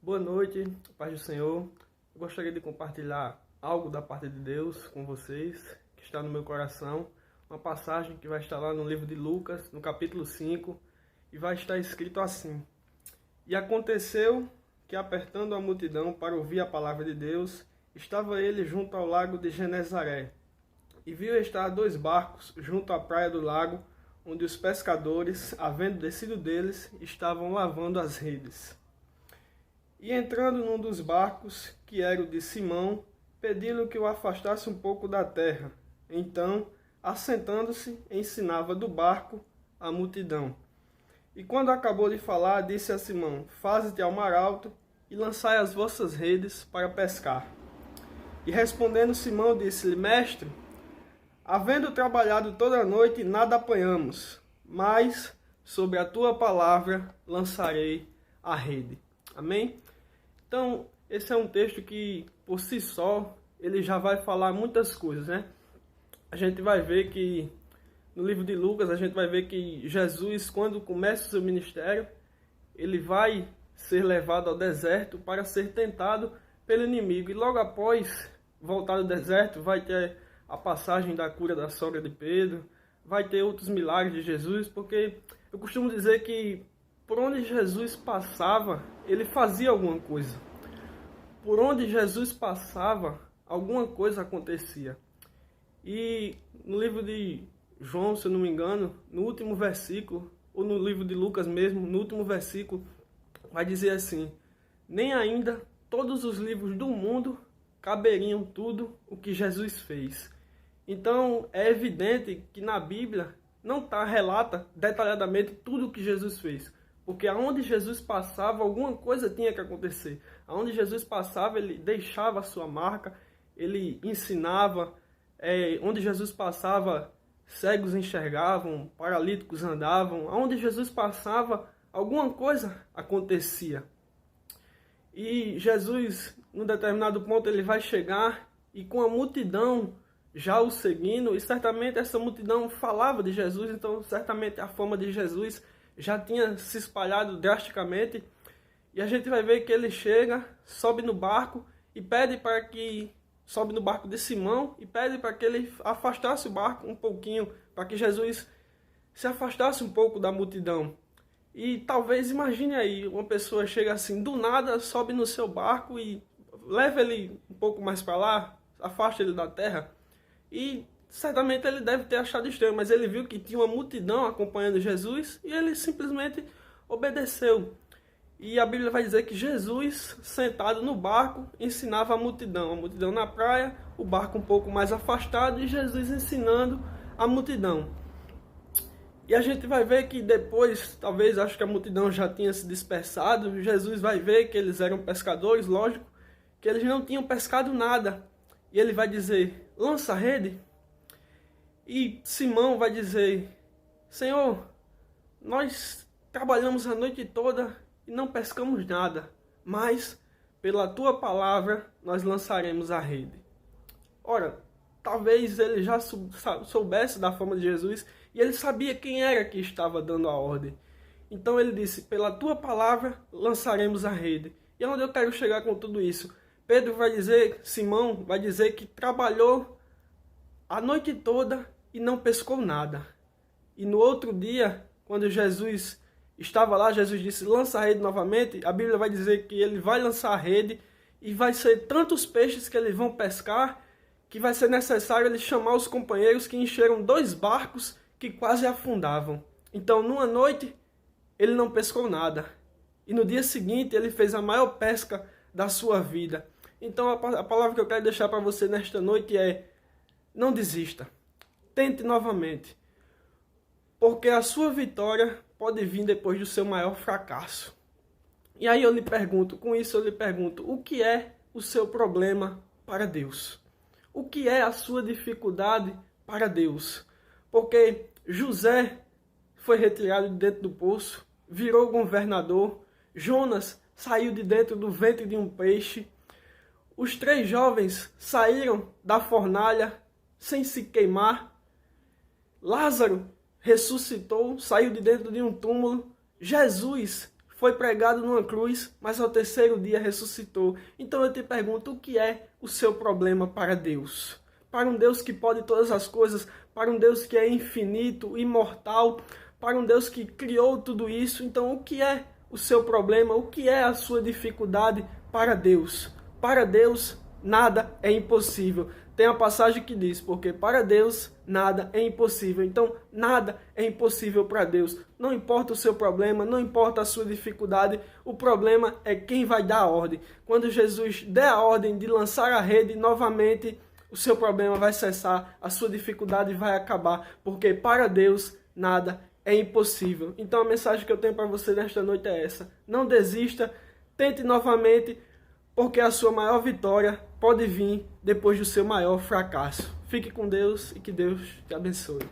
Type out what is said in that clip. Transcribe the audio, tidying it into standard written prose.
Boa noite, paz do Senhor. Eu gostaria de compartilhar algo da parte de Deus com vocês, que está no meu coração. Uma passagem que vai estar lá no livro de Lucas, no capítulo 5, e vai estar escrito assim: E aconteceu que, apertando a multidão para ouvir a palavra de Deus, estava ele junto ao lago de Genezaré, e viu estar 2 barcos junto à praia do lago, onde os pescadores, havendo descido deles, estavam lavando as redes. E entrando num dos barcos, que era o de Simão, pediu-lhe que o afastasse um pouco da terra. Então, assentando-se, ensinava do barco a multidão. E quando acabou de falar, disse a Simão: Faze-te ao mar alto e lançai as vossas redes para pescar. E respondendo Simão, disse-lhe: Mestre, havendo trabalhado toda a noite, nada apanhamos, mas sobre a tua palavra lançarei a rede. Amém? Então, esse é um texto que, por si só, ele já vai falar muitas coisas, né? A gente vai ver que, no livro de Lucas, a gente vai ver que Jesus, quando começa o seu ministério, ele vai ser levado ao deserto para ser tentado pelo inimigo. E logo após voltar do deserto, vai ter a passagem da cura da sogra de Pedro, vai ter outros milagres de Jesus, porque eu costumo dizer que por onde Jesus passava, ele fazia alguma coisa. Por onde Jesus passava, alguma coisa acontecia. E no livro de João, se eu não me engano, no último versículo, ou no livro de Lucas mesmo, no último versículo, vai dizer assim: nem ainda todos os livros do mundo caberiam tudo o que Jesus fez. Então é evidente que na Bíblia não relata detalhadamente tudo o que Jesus fez. Porque aonde Jesus passava, alguma coisa tinha que acontecer. Aonde Jesus passava, ele deixava a sua marca, ele ensinava. Onde Jesus passava, cegos enxergavam, paralíticos andavam. Aonde Jesus passava, alguma coisa acontecia. E Jesus, num determinado ponto, ele vai chegar e com a multidão já o seguindo, e certamente essa multidão falava de Jesus, então certamente a fama de Jesus já tinha se espalhado drasticamente, e a gente vai ver que ele chega, sobe no barco e pede para que sobe no barco de Simão e pede para que ele afastasse o barco um pouquinho, para que Jesus se afastasse um pouco da multidão. E talvez imagine aí, uma pessoa chega assim, do nada, sobe no seu barco e leva ele um pouco mais para lá, afasta ele da terra. E certamente ele deve ter achado estranho, mas ele viu que tinha uma multidão acompanhando Jesus e ele simplesmente obedeceu. E a Bíblia vai dizer que Jesus, sentado no barco, ensinava a multidão na praia, o barco um pouco mais afastado e Jesus ensinando a multidão. E a gente vai ver que depois, talvez, acho que a multidão já tinha se dispersado, Jesus vai ver que eles eram pescadores, lógico, que eles não tinham pescado nada. E ele vai dizer: lança a rede. E Simão vai dizer: Senhor, nós trabalhamos a noite toda e não pescamos nada, mas pela tua palavra nós lançaremos a rede. Ora, talvez ele já soubesse da fama de Jesus e ele sabia quem era que estava dando a ordem. Então ele disse: pela tua palavra lançaremos a rede. E onde eu quero chegar com tudo isso? Pedro vai dizer, Simão vai dizer que trabalhou a noite toda e não pescou nada. E no outro dia, quando Jesus estava lá, Jesus disse: lança a rede novamente. A Bíblia vai dizer que ele vai lançar a rede e vai ser tantos peixes que eles vão pescar que vai ser necessário ele chamar os companheiros, que encheram 2 barcos que quase afundavam. Então, numa noite, ele não pescou nada. E no dia seguinte, ele fez a maior pesca da sua vida. Então, a palavra que eu quero deixar para você nesta noite é: não desista. Tente novamente. Porque a sua vitória pode vir depois do seu maior fracasso. E aí eu lhe pergunto, o que é o seu problema para Deus? O que é a sua dificuldade para Deus? Porque José foi retirado de dentro do poço, virou governador, Jonas saiu de dentro do ventre de um peixe, os 3 jovens saíram da fornalha sem se queimar, Lázaro ressuscitou, saiu de dentro de um túmulo, Jesus foi pregado numa cruz, mas ao terceiro dia ressuscitou. Então eu te pergunto, o que é o seu problema para Deus? Para um Deus que pode todas as coisas, para um Deus que é infinito, imortal, para um Deus que criou tudo isso. Então o que é o seu problema? O que é a sua dificuldade para Deus? Para Deus, nada é impossível. Tem a passagem que diz, porque para Deus nada é impossível. Então, nada é impossível para Deus. Não importa o seu problema, não importa a sua dificuldade, o problema é quem vai dar a ordem. Quando Jesus der a ordem de lançar a rede novamente, o seu problema vai cessar, a sua dificuldade vai acabar, porque para Deus nada é impossível. Então, a mensagem que eu tenho para você nesta noite é essa. Não desista, tente novamente, porque a sua maior vitória pode vir depois do seu maior fracasso. Fique com Deus e que Deus te abençoe.